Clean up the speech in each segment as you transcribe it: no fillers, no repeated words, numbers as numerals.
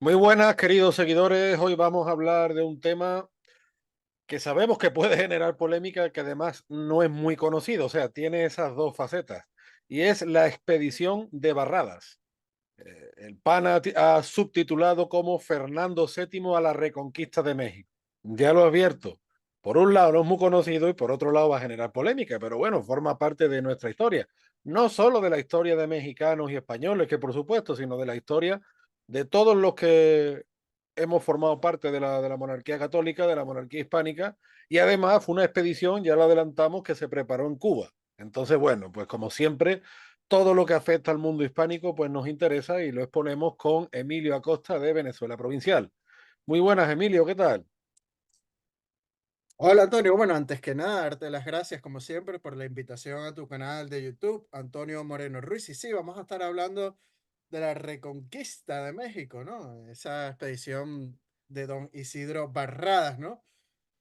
Muy buenas, queridos seguidores. Hoy vamos a hablar de un tema que sabemos que puede generar polémica, que además no es muy conocido, o sea, tiene esas dos facetas, y es la expedición de Barradas. El PAN ha subtitulado como Fernando VII a la reconquista de México. Ya lo advierto. Por un lado no es muy conocido y por otro lado va a generar polémica, pero bueno, forma parte de nuestra historia. No solo de la historia de mexicanos y españoles, que por supuesto, sino de la historia de todos los que hemos formado parte de la monarquía católica, de la monarquía hispánica, y además fue una expedición, ya lo adelantamos, que se preparó en Cuba. Entonces, bueno, pues como siempre, todo lo que afecta al mundo hispánico pues nos interesa y lo exponemos con Emilio Acosta de Venezuela Provincial. Muy buenas, Emilio, ¿qué tal? Hola Antonio, bueno, antes que nada, darte las gracias como siempre por la invitación a tu canal de YouTube, Antonio Moreno Ruiz. Y sí, vamos a estar hablando de la Reconquista de México, ¿no? Esa expedición de don Isidro Barradas, ¿no?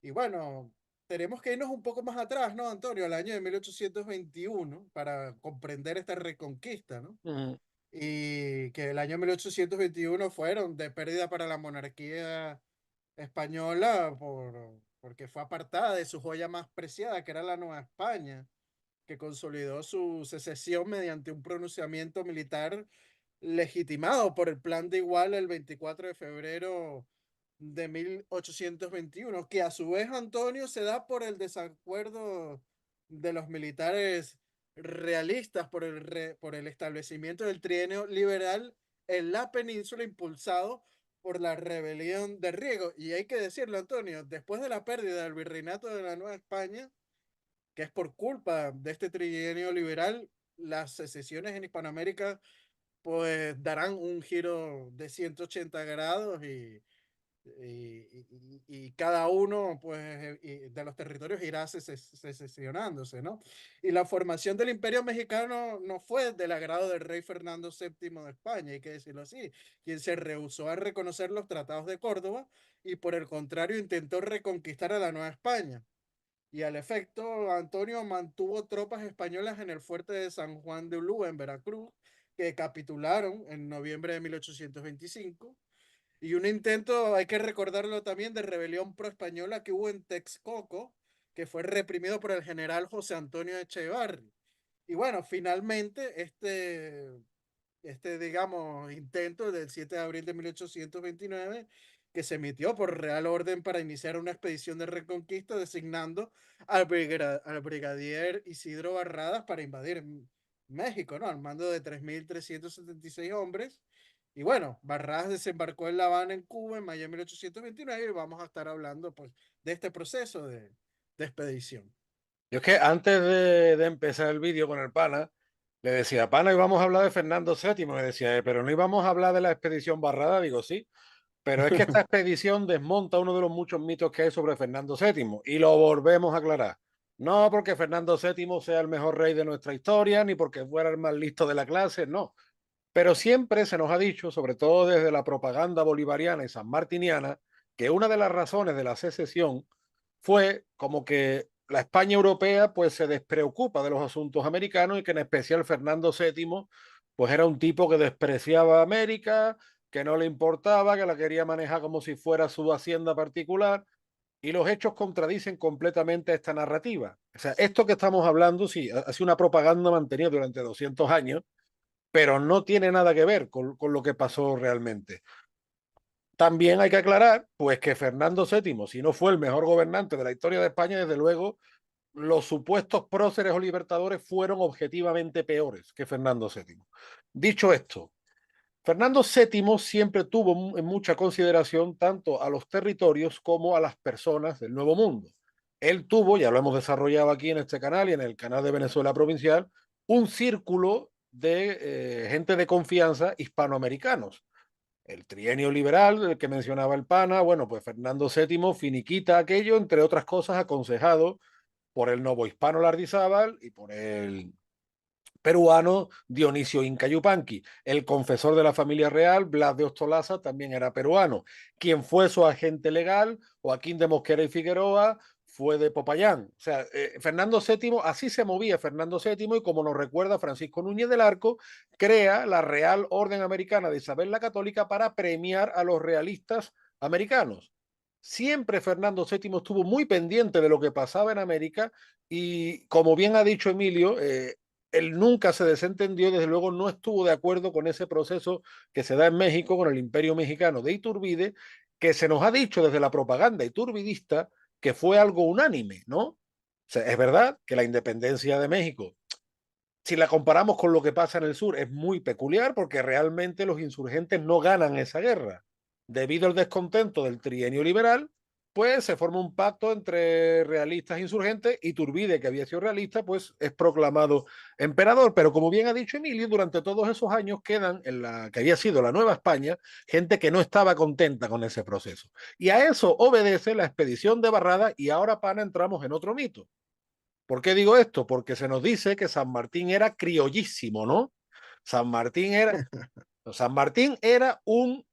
Y bueno, tenemos que irnos un poco más atrás, ¿no, Antonio? Al año de 1821 para comprender esta Reconquista, ¿no? Mm, Y que el año 1821 fueron de pérdida para la monarquía española porque fue apartada de su joya más preciada, que era la Nueva España, que consolidó su secesión mediante un pronunciamiento militar legitimado por el Plan de Iguala el 24 de febrero de 1821, que a su vez, Antonio, se da por el desacuerdo de los militares realistas por el establecimiento del trienio liberal en la península impulsado por la rebelión de Riego. Y hay que decirlo, Antonio, después de la pérdida del virreinato de la Nueva España, que es por culpa de este trienio liberal, las secesiones en Hispanoamérica pues darán un giro de 180 grados y cada uno pues, de los territorios irá secesionándose, ¿no? Y la formación del Imperio Mexicano no fue del agrado del rey Fernando VII de España, hay que decirlo así, quien se rehusó a reconocer los tratados de Córdoba y por el contrario intentó reconquistar a la Nueva España. Y al efecto, Antonio mantuvo tropas españolas en el fuerte de San Juan de Ulúa, en Veracruz, que capitularon en noviembre de 1825. Y un intento, hay que recordarlo también, de rebelión pro-española que hubo en Texcoco, que fue reprimido por el general José Antonio Echevarri. Y bueno, finalmente digamos, intento del 7 de abril de 1829, que se emitió por Real Orden para iniciar una expedición de reconquista, designando al brigadier Isidro Barradas para invadir México, ¿no? Al mando de 3.376 hombres. Y bueno, Barradas desembarcó en La Habana, en Cuba, en mayo de 1829, y vamos a estar hablando, pues, de este proceso de expedición. Yo es que antes de empezar el vídeo con el pana, le decía, pana, íbamos a hablar de Fernando VII, me decía, pero no íbamos a hablar de la expedición Barrada, digo, sí, pero es que esta expedición desmonta uno de los muchos mitos que hay sobre Fernando VII y lo volvemos a aclarar. No porque Fernando VII sea el mejor rey de nuestra historia, ni porque fuera el más listo de la clase, no. Pero siempre se nos ha dicho, sobre todo desde la propaganda bolivariana y sanmartiniana, que una de las razones de la secesión fue como que la España europea pues se despreocupa de los asuntos americanos y que en especial Fernando VII pues era un tipo que despreciaba a América, que no le importaba, que la quería manejar como si fuera su hacienda particular, y los hechos contradicen completamente esta narrativa. O sea, esto que estamos hablando sí ha sido una propaganda mantenida durante 200 años, pero no tiene nada que ver con lo que pasó realmente. También hay que aclarar, pues, que Fernando VII, si no fue el mejor gobernante de la historia de España, desde luego, los supuestos próceres o libertadores fueron objetivamente peores que Fernando VII. Dicho esto, Fernando VII siempre tuvo en mucha consideración tanto a los territorios como a las personas del Nuevo Mundo. Él tuvo, ya lo hemos desarrollado aquí en este canal y en el canal de Venezuela Provincial, un círculo de gente de confianza hispanoamericanos. El trienio liberal, el que mencionaba el pana, bueno, pues Fernando VII finiquita aquello, entre otras cosas, aconsejado por el novohispano Lardizábal y por el peruano Dionisio Inca Yupanqui. El confesor de la familia real, Blas de Ostolaza, también era peruano. Quien fue su agente legal, Joaquín de Mosquera y Figueroa, fue de Popayán. O sea, Fernando VII, así se movía Fernando VII y como nos recuerda Francisco Núñez del Arco, crea la Real Orden Americana de Isabel la Católica para premiar a los realistas americanos. Siempre Fernando VII estuvo muy pendiente de lo que pasaba en América y, como bien ha dicho Emilio, él nunca se desentendió, desde luego no estuvo de acuerdo con ese proceso que se da en México con el Imperio Mexicano de Iturbide, que se nos ha dicho desde la propaganda iturbidista que fue algo unánime, ¿no? O sea, es verdad que la independencia de México, si la comparamos con lo que pasa en el sur, es muy peculiar porque realmente los insurgentes no ganan esa guerra. Debido al descontento del trienio liberal, pues se forma un pacto entre realistas e insurgentes y Turbide, que había sido realista, pues es proclamado emperador. Pero como bien ha dicho Emilio, durante todos esos años quedan en la que había sido la Nueva España gente que no estaba contenta con ese proceso. Y a eso obedece la expedición de Barrada y ahora, pana, entramos en otro mito. ¿Por qué digo esto? Porque se nos dice que San Martín era criollísimo, ¿no? San Martín era, San Martín era un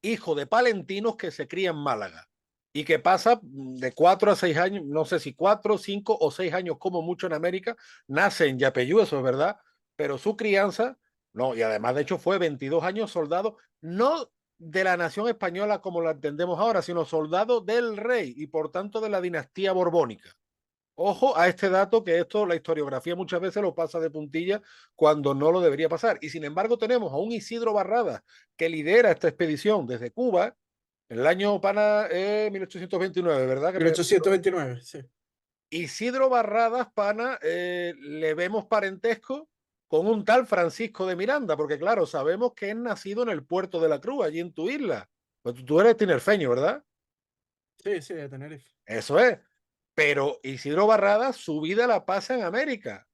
hijo de palentinos que se cría en Málaga y que pasa de 4 a 6 años, no sé si 4, 5 o 6 años como mucho en América, nace en Yapeyú, eso es verdad, pero su crianza, no, y además de hecho fue 22 años soldado, no de la nación española como la entendemos ahora, sino soldado del rey y por tanto de la dinastía borbónica. Ojo a este dato, que esto la historiografía muchas veces lo pasa de puntilla cuando no lo debería pasar. Y sin embargo tenemos a un Isidro Barradas que lidera esta expedición desde Cuba en el año pana 1829, ¿verdad? 1829, sí. Isidro Barradas, pana, le vemos parentesco con un tal Francisco de Miranda, porque claro, sabemos que es nacido en el puerto de la Cruz, allí en tu isla. Pues tú eres tinerfeño, ¿verdad? Sí, sí, de Tenerife. Eso es. Pero Isidro Barradas, su vida la pasa en América,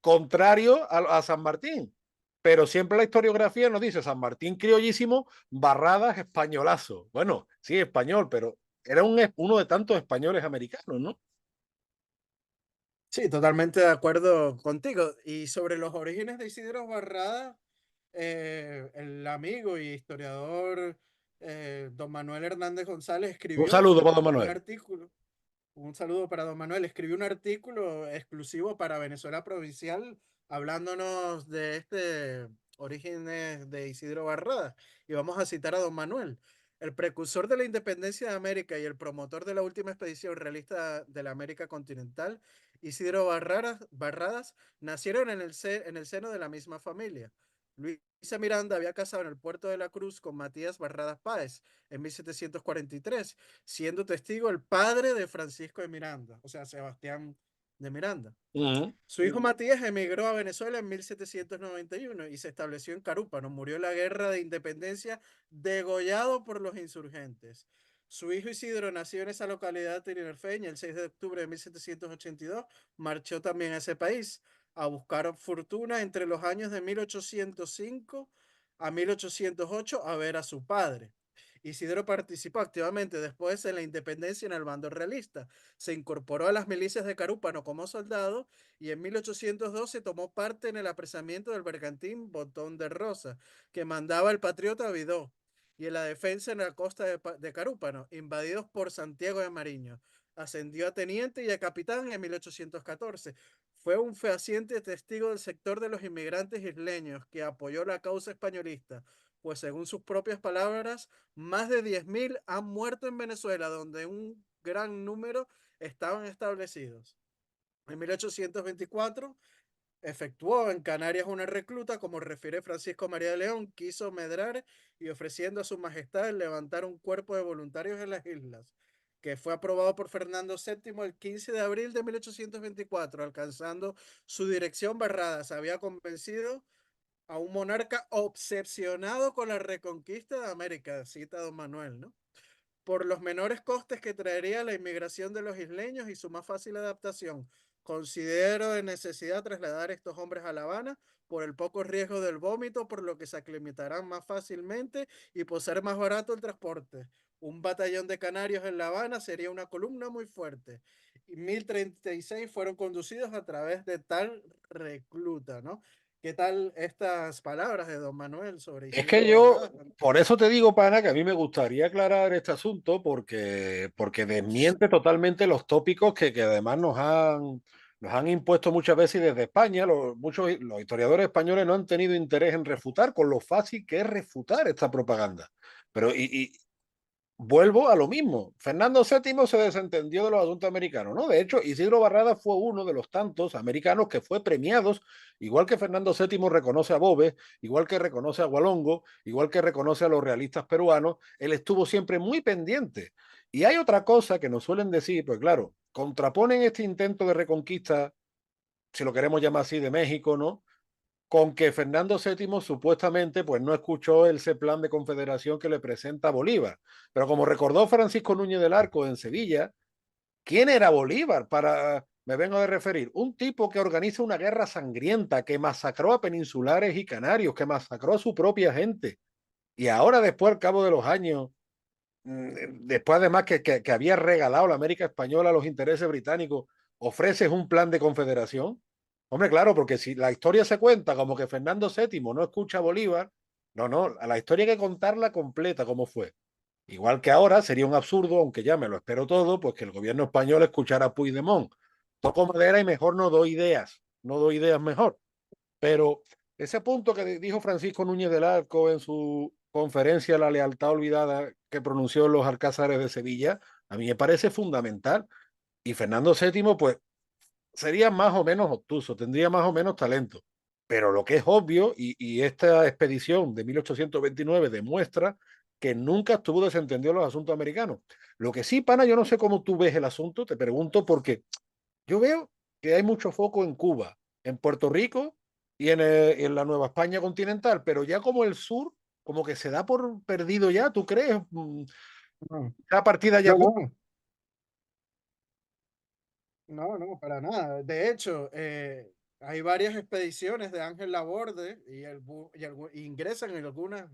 contrario a San Martín. Pero siempre la historiografía nos dice San Martín criollísimo, Barradas españolazo. Bueno, sí, español, pero era uno de tantos españoles americanos, ¿no? Sí, totalmente de acuerdo contigo. Y sobre los orígenes de Isidro Barrada, el amigo y historiador don Manuel Hernández González Un escribió saludo para don un Manuel. artículo. Un saludo para don Manuel. Escribió un artículo exclusivo para Venezuela Provincial hablándonos de este orígenes de Isidro Barradas. Y vamos a citar a don Manuel. El precursor de la independencia de América y el promotor de la última expedición realista de la América continental, Isidro Barradas, nacieron en el seno de la misma familia. Luisa Miranda había casado en el puerto de la Cruz con Matías Barradas Páez en 1743, siendo testigo el padre de Francisco de Miranda, o sea, Sebastián de Miranda. Uh -huh. Su hijo Matías emigró a Venezuela en 1791 y se estableció en Carúpano. Murió en la guerra de independencia degollado por los insurgentes. Su hijo Isidro, nacido en esa localidad tinerfeña el 6 de octubre de 1782, marchó también a ese país a buscar fortuna entre los años de 1805 a 1808 a ver a su padre. Isidro participó activamente después en la independencia en el bando realista. Se incorporó a las milicias de Carúpano como soldado y en 1812 tomó parte en el apresamiento del bergantín Botón de Rosa, que mandaba el patriota Vidó, y en la defensa en la costa de Carúpano, invadidos por Santiago de Mariño. Ascendió a teniente y a capitán en 1814. Fue un fehaciente testigo del sector de los inmigrantes isleños que apoyó la causa españolista, pues según sus propias palabras, más de 10.000 han muerto en Venezuela, donde un gran número estaban establecidos. En 1824 efectuó en Canarias una recluta, como refiere Francisco María de León, quiso medrar y ofreciendo a su majestad levantar un cuerpo de voluntarios en las islas, que fue aprobado por Fernando VII el 15 de abril de 1824, alcanzando su dirección Barradas. Había convencido a un monarca obsesionado con la reconquista de América, cita don Manuel, ¿no? Por los menores costes que traería la inmigración de los isleños y su más fácil adaptación. Considero de necesidad trasladar a estos hombres a La Habana por el poco riesgo del vómito, por lo que se aclimatarán más fácilmente y por ser más barato el transporte. Un batallón de canarios en La Habana sería una columna muy fuerte. Y 1036 fueron conducidos a través de tal recluta, ¿no? ¿Qué tal estas palabras de don Manuel sobre Es que Isidro yo, Barradas? por eso te digo, pana, que a mí me gustaría aclarar este asunto porque desmiente totalmente los tópicos que además nos han impuesto muchas veces y desde España. Los historiadores españoles no han tenido interés en refutar con lo fácil que es refutar esta propaganda. Pero, vuelvo a lo mismo. Fernando VII se desentendió de los asuntos americanos, ¿no? De hecho, Isidro Barradas fue uno de los tantos americanos que fue premiados, igual que Fernando VII reconoce a Boves, igual que reconoce a Gualongo, igual que reconoce a los realistas peruanos, él estuvo siempre muy pendiente. Y hay otra cosa que nos suelen decir, pues claro, contraponen este intento de reconquista, si lo queremos llamar así, de México, ¿no? Con que Fernando VII supuestamente pues no escuchó ese plan de confederación que le presenta Bolívar. Pero como recordó Francisco Núñez del Arco en Sevilla, ¿quién era Bolívar? Me vengo de referir, un tipo que organiza una guerra sangrienta, que masacró a peninsulares y canarios, que masacró a su propia gente. Y ahora después, al cabo de los años, después además que había regalado la América Española a los intereses británicos, ofreces un plan de confederación. Hombre, claro, porque si la historia se cuenta como que Fernando VII no escucha a Bolívar, no, no, a la historia hay que contarla completa como fue. Igual que ahora sería un absurdo, aunque ya me lo espero todo, pues que el gobierno español escuchara a Puigdemont. Toco madera y mejor no doy ideas, no doy ideas mejor. Pero ese punto que dijo Francisco Núñez del Arco en su conferencia La lealtad olvidada que pronunció en los Alcázares de Sevilla, a mí me parece fundamental. Y Fernando VII, pues, sería más o menos obtuso, tendría más o menos talento. Pero lo que es obvio, y esta expedición de 1829 demuestra que nunca estuvo desentendido en los asuntos americanos. Lo que sí, pana, yo no sé cómo tú ves el asunto, te pregunto porque yo veo que hay mucho foco en Cuba, en Puerto Rico y en la Nueva España continental, pero ya como el sur, como que se da por perdido ya, ¿tú crees? No, La partida ya. no, no. No, no, para nada. De hecho, hay varias expediciones de Ángel Laborde y ingresan en algunas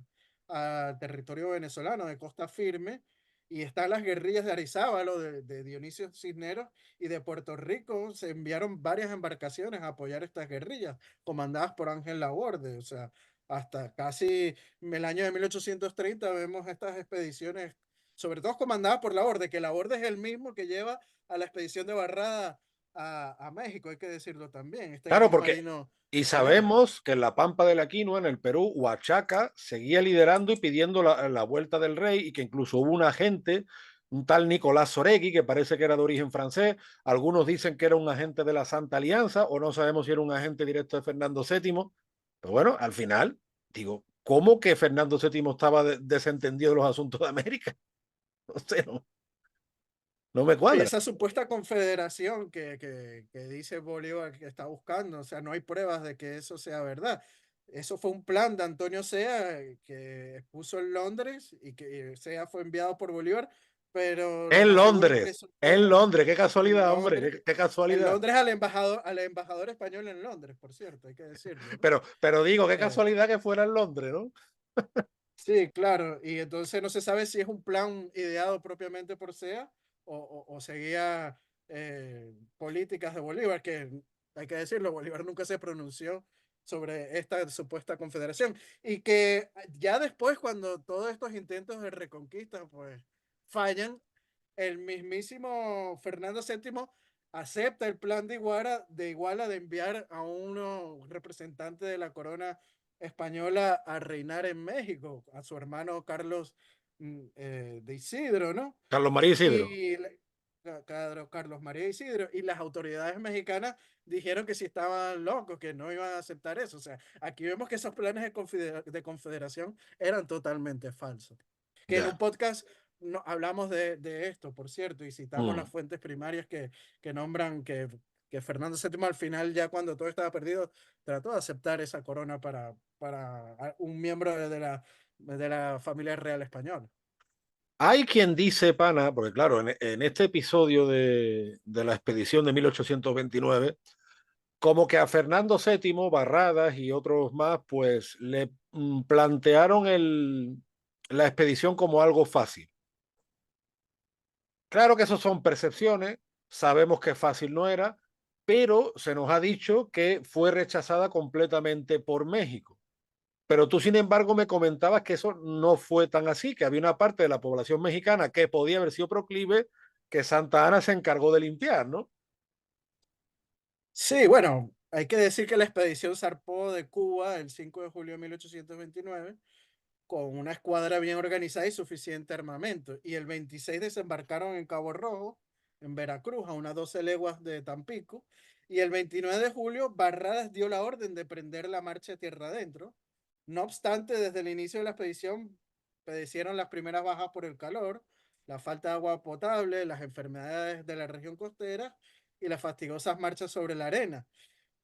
a territorio venezolano de Costa Firme y están las guerrillas de Arizábalo, de Dionisio Cisneros y de Puerto Rico. Se enviaron varias embarcaciones a apoyar estas guerrillas comandadas por Ángel Laborde. O sea, hasta casi en el año de 1830 vemos estas expediciones, sobre todo comandadas por Laborde, que Laborde es el mismo que lleva a la expedición de Barrada a México, hay que decirlo también, este Claro, gran porque, marino y chileno. sabemos que en la Pampa de la Quinoa, en el Perú, Huachaca seguía liderando y pidiendo la vuelta del rey y que incluso hubo un agente, un tal Nicolás Soregui, que parece que era de origen francés, algunos dicen que era un agente de la Santa Alianza o no sabemos si era un agente directo de Fernando VII, pero bueno, al final, digo, ¿cómo que Fernando VII estaba desentendido de los asuntos de América? No sé, no, no me Y cuadra. esa supuesta confederación que dice Bolívar que está buscando, o sea, no hay pruebas de que eso sea verdad. Eso fue un plan de Antonio Sea que puso en Londres y que Sea fue enviado por Bolívar, pero lo más seguro es que eso En fue Londres, qué en casualidad, hombre, Londres. qué En casualidad. Londres al embajador español en Londres, por cierto, hay que decirlo, ¿no? Pero digo, qué Eh, casualidad que fuera en Londres, ¿no? Sí, claro, y entonces no se sabe si es un plan ideado propiamente por SEA o seguía políticas de Bolívar, que hay que decirlo, Bolívar nunca se pronunció sobre esta supuesta confederación y que ya después, cuando todos estos intentos de reconquista pues fallan, el mismísimo Fernando VII acepta el plan de Iguala de enviar a uno representante de la corona española a reinar en México, a su hermano Carlos de Isidro, ¿no? Carlos María Isidro. Y Carlos María Isidro y las autoridades mexicanas dijeron que si estaban locos, que no iban a aceptar eso. O sea, aquí vemos que esos planes de confederación eran totalmente falsos. Que en un Ya. podcast no, hablamos de esto, por cierto, y citamos las Mm. fuentes primarias que nombran que Fernando VII al final, ya cuando todo estaba perdido, trató de aceptar esa corona para un miembro de la familia real española. Hay quien dice, pana, porque claro, en este episodio de la expedición de 1829, como que a Fernando VII, Barradas y otros más, pues le plantearon la expedición como algo fácil. Claro que eso son percepciones, sabemos que fácil no era, pero se nos ha dicho que fue rechazada completamente por México. Pero tú, sin embargo, me comentabas que eso no fue tan así, que había una parte de la población mexicana que podía haber sido proclive, que Santa Ana se encargó de limpiar, ¿no? Sí, bueno, hay que decir que la expedición zarpó de Cuba el 5 de julio de 1829 con una escuadra bien organizada y suficiente armamento. Y el 26 desembarcaron en Cabo Rojo, en Veracruz, a unas 12 leguas de Tampico. Y el 29 de julio, Barradas dio la orden de prender la marcha tierra adentro. No obstante, desde el inicio de la expedición, padecieron las primeras bajas por el calor, la falta de agua potable, las enfermedades de la región costera y las fastigosas marchas sobre la arena.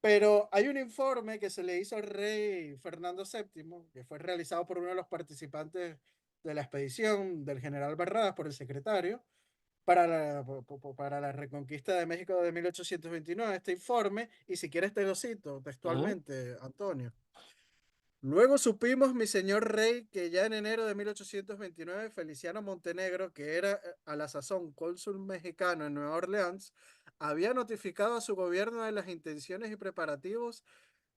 Pero hay un informe que se le hizo al rey Fernando VII, que fue realizado por uno de los participantes de la expedición del general Barradas, por el secretario, para la reconquista de México de 1829, este informe, y si quieres te lo cito Uh -huh. textualmente, Antonio. Luego supimos, mi señor rey, que ya en enero de 1829 Feliciano Montenegro, que era a la sazón cónsul mexicano en Nueva Orleans, había notificado a su gobierno de las intenciones y preparativos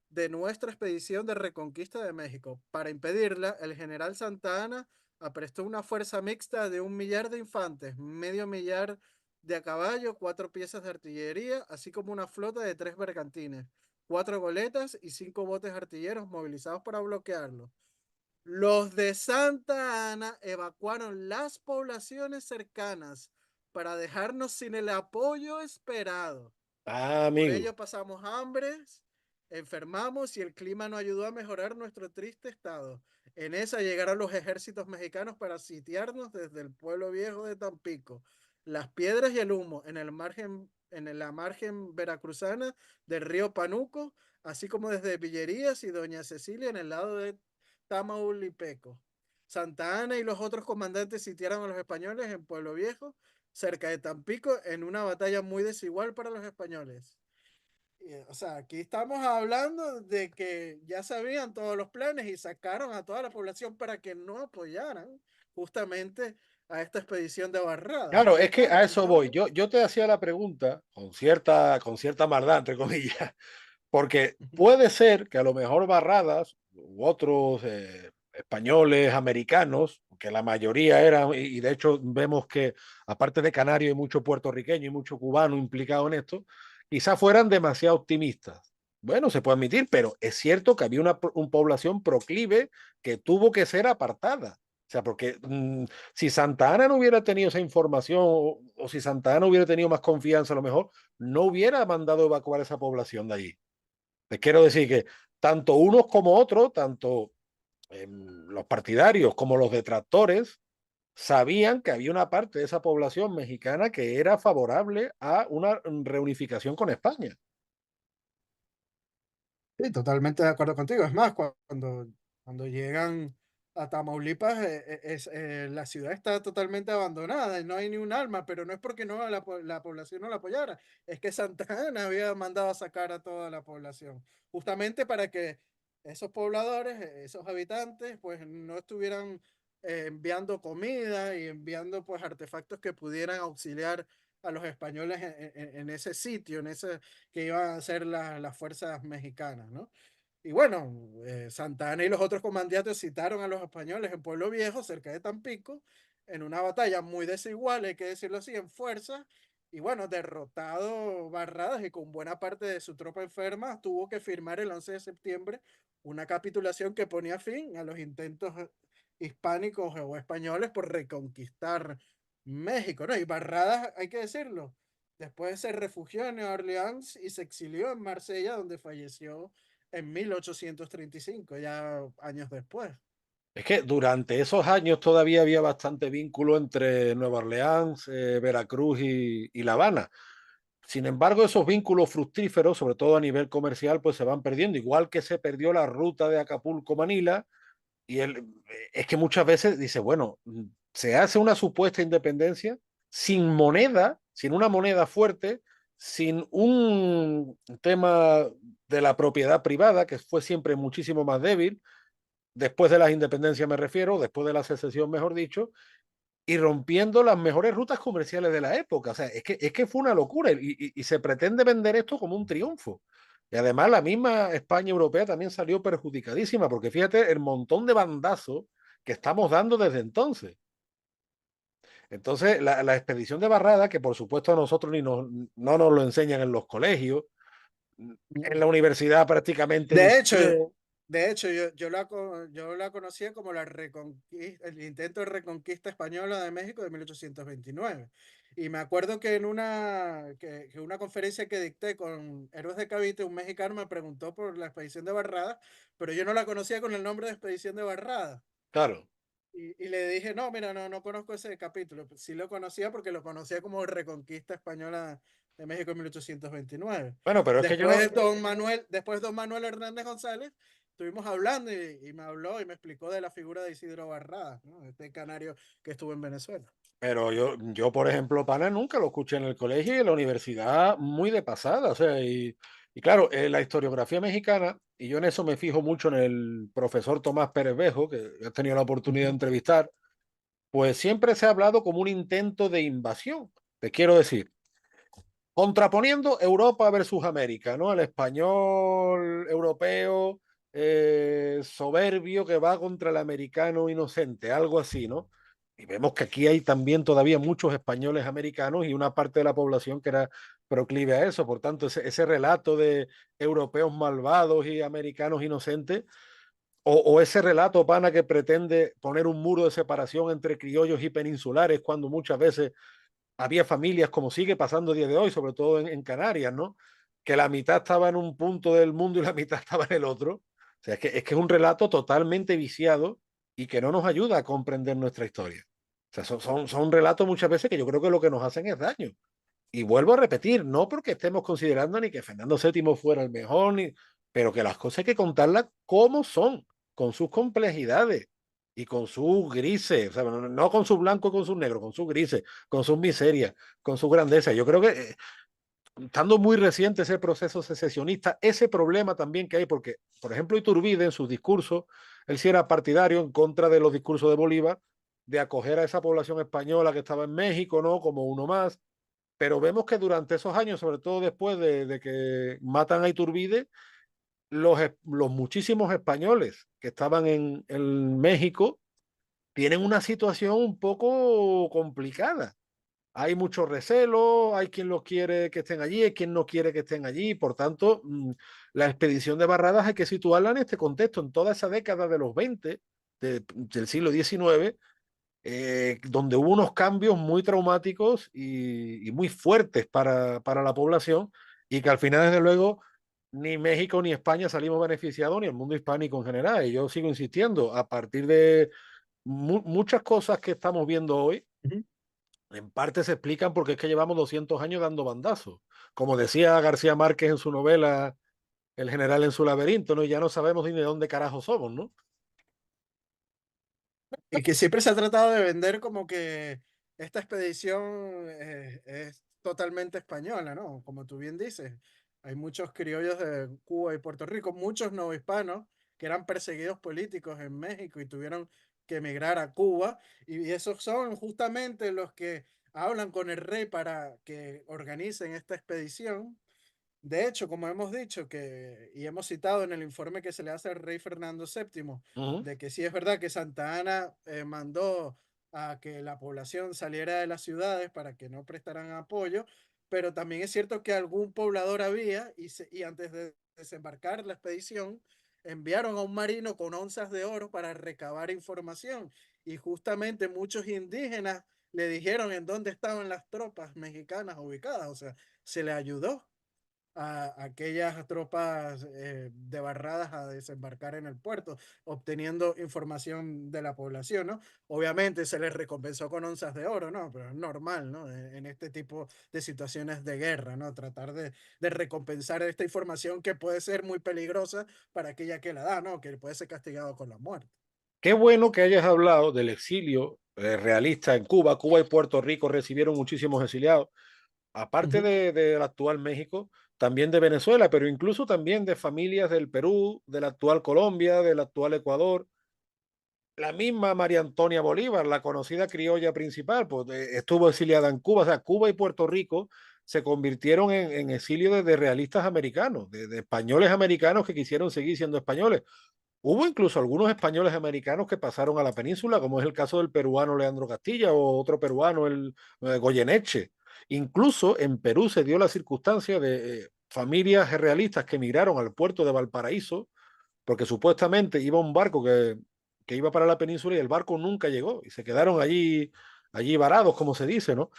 de nuestra expedición de reconquista de México. Para impedirla, el general Santa Anna aprestó una fuerza mixta de 1 millar de infantes, medio millar de a caballo, 4 piezas de artillería, así como una flota de 3 bergantines, 4 goletas y 5 botes artilleros movilizados para bloquearlo. Los de Santa Ana evacuaron las poblaciones cercanas para dejarnos sin el apoyo esperado. Ah, Por amigo. ello pasamos hambres, enfermamos y el clima no ayudó a mejorar nuestro triste estado. En esa llegaron los ejércitos mexicanos para sitiarnos desde el pueblo viejo de Tampico, Las Piedras y el Humo, la margen veracruzana del río Panuco, así como desde Villerías y Doña Cecilia en el lado de Tamaulipeco. Santa Ana y los otros comandantes sitiaron a los españoles en Pueblo Viejo, cerca de Tampico, en una batalla muy desigual para los españoles. O sea, aquí estamos hablando de que ya sabían todos los planes y sacaron a toda la población para que no apoyaran justamente a esta expedición de Barradas. Claro, Aquí es que a estamos eso voy. hablando. Yo te hacía la pregunta con cierta maldad, entre comillas, porque puede ser que a lo mejor Barradas u otros españoles, americanos, que la mayoría eran, y de hecho vemos que aparte de canario hay mucho puertorriqueño y mucho cubano implicado en esto, quizás fueran demasiado optimistas. Bueno, se puede admitir, pero es cierto que había una población proclive que tuvo que ser apartada. O sea, porque si Santa Ana no hubiera tenido esa información o si Santa Ana hubiera tenido más confianza, a lo mejor no hubiera mandado evacuar esa población de allí. Les quiero decir que tanto unos como otros, tanto los partidarios como los detractores, sabían que había una parte de esa población mexicana que era favorable a una reunificación con España. Sí, totalmente de acuerdo contigo. Es más, cuando llegan a Tamaulipas, la ciudad está totalmente abandonada y no hay ni un alma, pero no es porque no la población no la apoyara, es que Santa Ana había mandado a sacar a toda la población, justamente para que esos pobladores, esos habitantes, pues no estuvieran enviando comida y enviando pues artefactos que pudieran auxiliar a los españoles en ese sitio, que iban a ser las fuerzas mexicanas, ¿no? Y bueno, Santa Ana y los otros comandantes citaron a los españoles en Pueblo Viejo, cerca de Tampico, en una batalla muy desigual, hay que decirlo así, en fuerza. Y bueno, derrotado Barradas y con buena parte de su tropa enferma, tuvo que firmar el 11 de septiembre una capitulación que ponía fin a los intentos hispánicos o españoles por reconquistar México, ¿no? Y Barradas, hay que decirlo, después se refugió en Nueva Orleans y se exilió en Marsella, donde falleció en 1835, ya años después. Es que durante esos años todavía había bastante vínculo entre Nueva Orleans, Veracruz y La Habana. Sin embargo, esos vínculos fructíferos, sobre todo a nivel comercial, pues se van perdiendo, igual que se perdió la ruta de Acapulco-Manila. Y es que muchas veces dice, bueno, se hace una supuesta independencia sin moneda, sin una moneda fuerte, sin un tema de la propiedad privada, que fue siempre muchísimo más débil, después de las independencias me refiero, después de la secesión, mejor dicho, y rompiendo las mejores rutas comerciales de la época. O sea, es que fue una locura y se pretende vender esto como un triunfo. Y además la misma España europea también salió perjudicadísima, porque fíjate el montón de bandazos que estamos dando desde entonces. Entonces, la expedición de Barrada, que por supuesto a nosotros no nos lo enseñan en los colegios, en la universidad prácticamente ni De se hecho, ve. yo la conocía como el intento de reconquista española de México de 1829. Y me acuerdo que en que una conferencia que dicté con Héroes de Cavite, un mexicano me preguntó por la expedición de Barrada, pero yo no la conocía con el nombre de expedición de Barrada. Claro. Y le dije, no, mira, no conozco ese capítulo. Sí lo conocía porque lo conocía como Reconquista Española de México en 1829. Bueno, pero es que yo, Después don Manuel Hernández González, estuvimos hablando y me habló y me explicó de la figura de Isidro Barradas, ¿no? Este canario que estuvo en Venezuela. pero yo, por ejemplo, pana, nunca lo escuché en el colegio y en la universidad muy de pasada. O sea, y claro, la historiografía mexicana, y yo en eso me fijo mucho en el profesor Tomás Pérez Bejo, que he tenido la oportunidad de Ujú, entrevistar, pues siempre se ha hablado como un intento de invasión. Te quiero decir, contraponiendo Europa versus América, ¿no? El español europeo soberbio que va contra el americano inocente, algo así, ¿no? Y vemos que aquí hay también todavía muchos españoles americanos y una parte de la población que era proclive a eso. Por tanto, ese relato de europeos malvados y americanos inocentes, o ese relato, pana, que pretende poner un muro de separación entre criollos y peninsulares, cuando muchas veces había familias, como sigue pasando a día de hoy, sobre todo en Canarias, ¿no? Que la mitad estaba en un punto del mundo y la mitad estaba en el otro. O sea, es que es un relato totalmente viciado y que no nos ayuda a comprender nuestra historia. O sea, son relatos muchas veces que yo creo que lo que nos hacen es daño. Y vuelvo a repetir, no porque estemos considerando ni que Fernando VII fuera el mejor, ni, pero que las cosas hay que contarlas como son, con sus complejidades y con sus grises, o sea, no con su blanco y con sus negros, con sus grises, con sus miserias, con su grandeza. Yo creo que estando muy reciente ese proceso secesionista, ese problema también que hay, porque, por ejemplo, Iturbide en sus discursos, él sí era partidario en contra de los discursos de Bolívar, de acoger a esa población española que estaba en México, ¿no? Como uno más, pero vemos que durante esos años, sobre todo después de que matan a Iturbide, los muchísimos españoles que estaban en México tienen una situación un poco complicada. Hay mucho recelo, hay quien los quiere que estén allí, hay quien no quiere que estén allí. Por tanto, la expedición de Barradas hay que situarla en este contexto, en toda esa década de los 20 del siglo XIX, donde hubo unos cambios muy traumáticos y muy fuertes para la población y que al final, desde luego, ni México ni España salimos beneficiados, ni el mundo hispánico en general. Y yo sigo insistiendo, a partir de muchas cosas que estamos viendo hoy, ujú. en parte se explican porque es que llevamos 200 años dando bandazos. Como decía García Márquez en su novela El general en su laberinto, ¿no? Y ya no sabemos ni de dónde carajo somos, ¿no? Y que siempre se ha tratado de vender como que esta expedición es totalmente española, ¿no? Como tú bien dices, hay muchos criollos de Cuba y Puerto Rico, muchos no hispanos que eran perseguidos políticos en México y tuvieron que emigrar a Cuba, y esos son justamente los que hablan con el rey para que organicen esta expedición. De hecho, como hemos dicho y hemos citado en el informe que se le hace al rey Fernando VII, Uh -huh. de que sí es verdad que Santa Ana mandó a que la población saliera de las ciudades para que no prestaran apoyo, pero también es cierto que algún poblador había y antes de desembarcar la expedición enviaron a un marino con onzas de oro para recabar información, y justamente muchos indígenas le dijeron en dónde estaban las tropas mexicanas ubicadas, o sea, se le ayudó a aquellas tropas de Barradas a desembarcar en el puerto, obteniendo información de la población, ¿no? Obviamente se les recompensó con onzas de oro, ¿no? Pero es normal, ¿no? En este tipo de situaciones de guerra, ¿no? Tratar de recompensar esta información que puede ser muy peligrosa para aquella que la da, ¿no? Que puede ser castigado con la muerte. Qué bueno que hayas hablado del exilio realista en Cuba. Cuba y Puerto Rico recibieron muchísimos exiliados, aparte Ujú. del actual México, también de Venezuela, pero incluso también de familias del Perú, del actual Colombia, del actual Ecuador. la misma María Antonia Bolívar, la conocida criolla principal, pues estuvo exiliada en Cuba. O sea, Cuba y Puerto Rico se convirtieron en exilio de realistas americanos, de españoles americanos que quisieron seguir siendo españoles. Hubo incluso algunos españoles americanos que pasaron a la península, como es el caso del peruano Leandro Castilla o otro peruano, el Goyeneche. Incluso en Perú se dio la circunstancia de familias realistas que emigraron al puerto de Valparaíso, porque supuestamente iba un barco que iba para la península y el barco nunca llegó y se quedaron allí varados, como se dice, ¿no?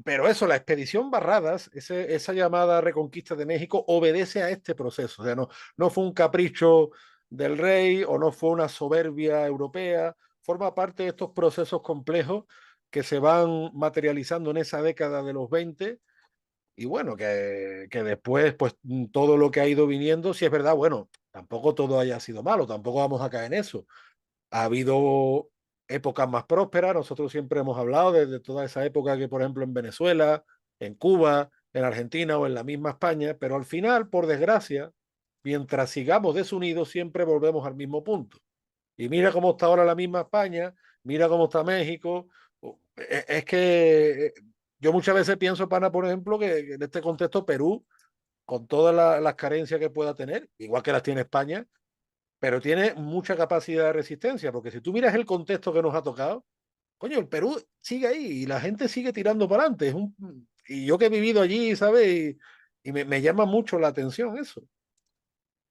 Pero eso, la expedición Barradas, esa llamada reconquista de México, obedece a este proceso. O sea, no fue un capricho del rey o no fue una soberbia europea, forma parte de estos procesos complejos que se van materializando en esa década de los 20 y bueno, que después, pues todo lo que ha ido viniendo, si es verdad, bueno, tampoco todo haya sido malo, tampoco vamos a caer en eso. Ha habido épocas más prósperas, nosotros siempre hemos hablado de toda esa época que, por ejemplo, en Venezuela, en Cuba, en Argentina o en la misma España, pero al final, por desgracia, mientras sigamos desunidos, siempre volvemos al mismo punto. Y mira cómo está ahora la misma España, mira cómo está México. Es que yo muchas veces pienso, pana, por ejemplo, que en este contexto Perú, con todas las carencias que pueda tener, igual que las tiene España, pero tiene mucha capacidad de resistencia, porque si tú miras el contexto que nos ha tocado, coño, el Perú sigue ahí y la gente sigue tirando para adelante. Y yo que he vivido allí, ¿sabes? Y me llama mucho la atención eso.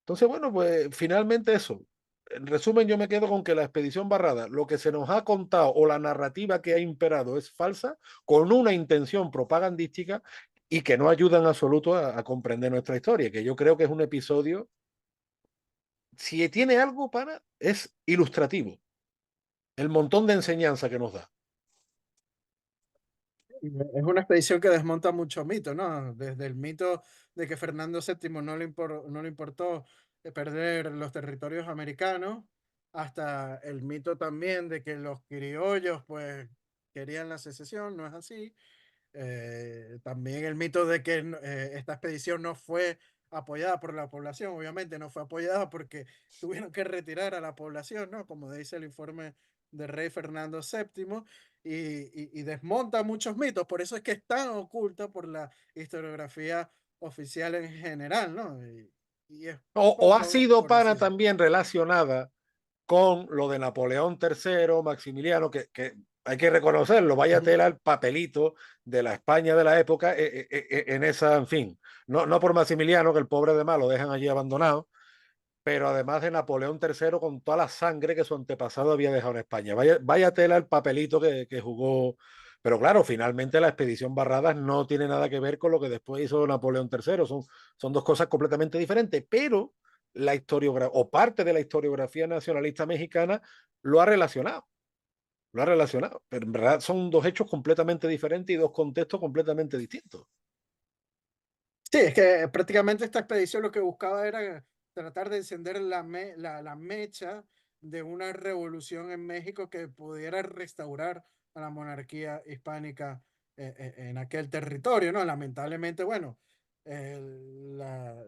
Entonces, bueno, pues finalmente eso. En resumen, yo me quedo con que la expedición Barrada, lo que se nos ha contado o la narrativa que ha imperado es falsa, con una intención propagandística y que no ayuda en absoluto a comprender nuestra historia, que yo creo que es un episodio, si tiene algo para, es ilustrativo, el montón de enseñanza que nos da. Es una expedición que desmonta muchos mitos, ¿no? Desde el mito de que Fernando VII no le importó perder los territorios americanos, hasta el mito también de que los criollos, pues, querían la secesión, no es así. También el mito de que esta expedición no fue apoyada por la población, obviamente no fue apoyada porque tuvieron que retirar a la población, ¿no? Como dice el informe del rey Fernando VII, y desmonta muchos mitos, por eso es que es tan oculta por la historiografía oficial en general, ¿no? Y es O ha poco sido pana conocida. también relacionada con lo de Napoleón III, Maximiliano, que hay que reconocerlo, vaya Ujú. tela el papelito de la España de la época en esa, en fin, no por Maximiliano, que el pobre de malo lo dejan allí abandonado, pero además de Napoleón III con toda la sangre que su antepasado había dejado en España. Vaya tela el papelito que jugó. Pero claro, finalmente la expedición Barradas no tiene nada que ver con lo que después hizo Napoleón III. Son dos cosas completamente diferentes, pero la historiografía o parte de la historiografía nacionalista mexicana lo ha relacionado. Lo ha relacionado. Pero en verdad son dos hechos completamente diferentes y dos contextos completamente distintos. Sí, es que prácticamente esta expedición lo que buscaba era tratar de encender la mecha de una revolución en México que pudiera restaurar a la monarquía hispánica en aquel territorio, ¿no? Lamentablemente, bueno,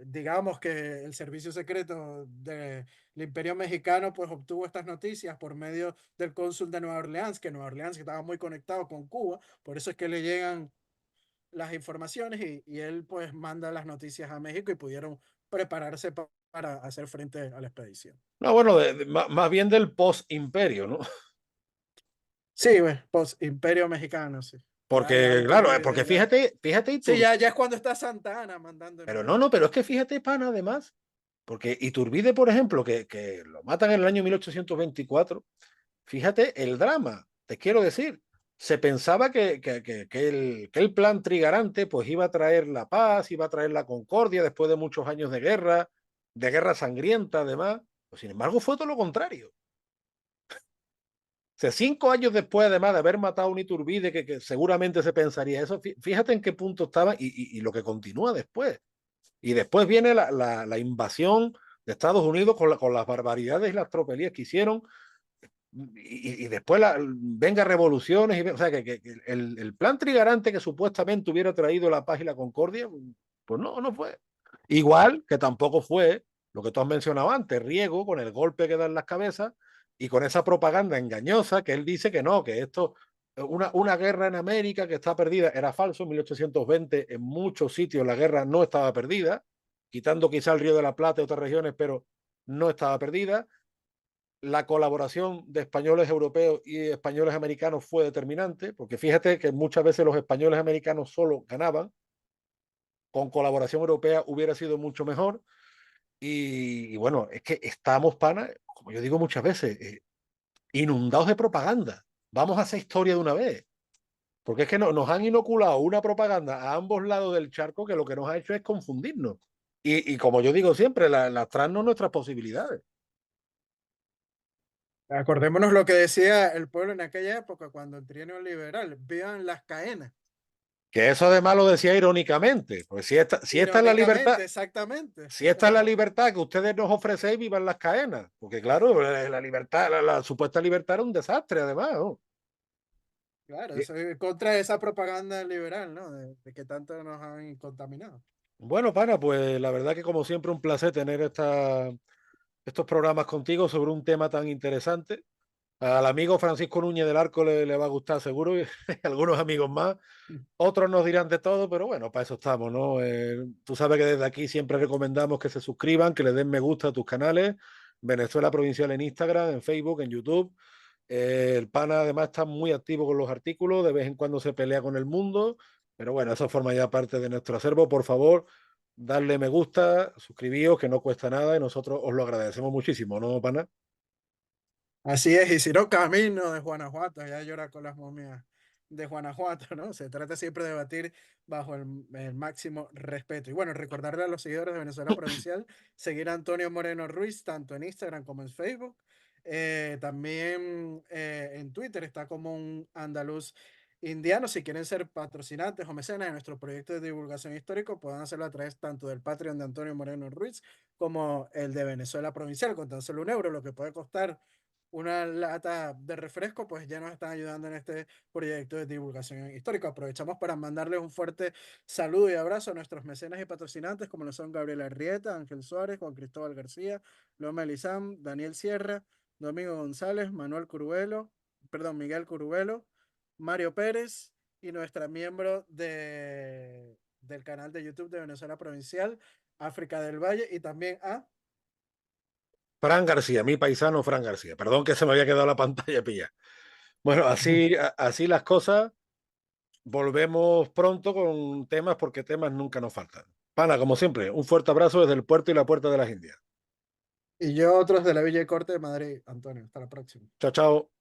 digamos que el servicio secreto del Imperio Mexicano pues obtuvo estas noticias por medio del cónsul de Nueva Orleans, que Nueva Orleans estaba muy conectado con Cuba, por eso es que le llegan las informaciones y él pues manda las noticias a México y pudieron prepararse para hacer frente a la expedición. No, bueno, más bien del post-imperio, ¿no? Sí, pues, post Imperio Mexicano, sí. Ya Porque, claro, Iturbide, porque ya. fíjate, Sí, ya es cuando está Santana mandando pero emisiones. pero es que fíjate, pana, además, porque Iturbide, por ejemplo, que lo matan en el año 1824, fíjate el drama, te quiero decir, se pensaba que el plan trigarante pues iba a traer la paz, iba a traer la concordia después de muchos años de guerra sangrienta además, pues, sin embargo fue todo lo contrario. O sea, 5 años después, además de haber matado a un Iturbide, que seguramente se pensaría eso, fíjate en qué punto estaba y lo que continúa después. Y después viene la invasión de Estados Unidos con las barbaridades y las tropelías que hicieron. Y después venga revoluciones. O sea, que el plan trigarante que supuestamente hubiera traído la paz y la concordia, pues no fue. Igual que tampoco fue lo que tú has mencionado antes, Riego, con el golpe que da en las cabezas y con esa propaganda engañosa que él dice que no, que esto, una guerra en América que está perdida, era falso. En 1820 en muchos sitios la guerra no estaba perdida, quitando quizá el Río de la Plata y otras regiones, pero no estaba perdida. La colaboración de españoles europeos y españoles americanos fue determinante, porque fíjate que muchas veces los españoles americanos solo ganaban, con colaboración europea hubiera sido mucho mejor. Y bueno, es que estamos, pana, como yo digo muchas veces, inundados de propaganda. Vamos a hacer historia de una vez. Porque es que nos han inoculado una propaganda a ambos lados del charco que lo que nos ha hecho es confundirnos. Y como yo digo siempre, lastrarnos nuestras posibilidades. Acordémonos lo que decía el pueblo en aquella época, cuando el trienio liberal, vivan las caenas. Que eso además lo decía irónicamente. Pues si esta es la libertad, Irónicamente, exactamente. si esta es la libertad que ustedes nos ofrecéis, vivan las cadenas. Porque claro, la libertad, la supuesta libertad era un desastre además, ¿no? Claro, eso es contra esa propaganda liberal, ¿no? De que tanto nos han contaminado. Bueno, pana, pues la verdad que como siempre un placer tener estos programas contigo sobre un tema tan interesante. Al amigo Francisco Núñez del Arco le va a gustar seguro y algunos amigos más. Otros nos dirán de todo, pero bueno, para eso estamos, ¿no? Tú sabes que desde aquí siempre recomendamos que se suscriban, que le den me gusta a tus canales, Venezuela Provincial en Instagram, en Facebook, en YouTube. El pana además está muy activo con los artículos, de vez en cuando se pelea con el mundo, pero bueno, eso forma ya parte de nuestro acervo. Por favor, darle me gusta, suscribíos, que no cuesta nada y nosotros os lo agradecemos muchísimo, ¿no, pana? Así es, y si no, camino de Guanajuato, ya llora con las momias de Guanajuato, ¿no? Se trata siempre de debatir bajo el máximo respeto. Y bueno, recordarle a los seguidores de Venezuela Provincial, seguir a Antonio Moreno Ruiz, tanto en Instagram como en Facebook. También en Twitter está como un andaluz indiano. Si quieren ser patrocinantes o mecenas de nuestro proyecto de divulgación histórico, pueden hacerlo a través tanto del Patreon de Antonio Moreno Ruiz como el de Venezuela Provincial, con tan solo €1, lo que puede costar una lata de refresco, pues ya nos están ayudando en este proyecto de divulgación histórica. Aprovechamos para mandarles un fuerte saludo y abrazo a nuestros mecenas y patrocinantes, como lo son Gabriela Arrieta, Ángel Suárez, Juan Cristóbal García, Loma Elizam, Daniel Sierra, Domingo González, Manuel Curubelo, perdón, Miguel Curubelo, Mario Pérez y nuestra miembro del canal de YouTube de Venezuela Provincial, África del Valle, y también a... Fran García, mi paisano Fran García. Perdón que se me había quedado la pantalla pilla. Bueno, así las cosas. Volvemos pronto con temas porque temas nunca nos faltan. Pana, como siempre, un fuerte abrazo desde el puerto y la puerta de las Indias. Y yo otros de la Villa y Corte de Madrid. Antonio, hasta la próxima. Chao, chao.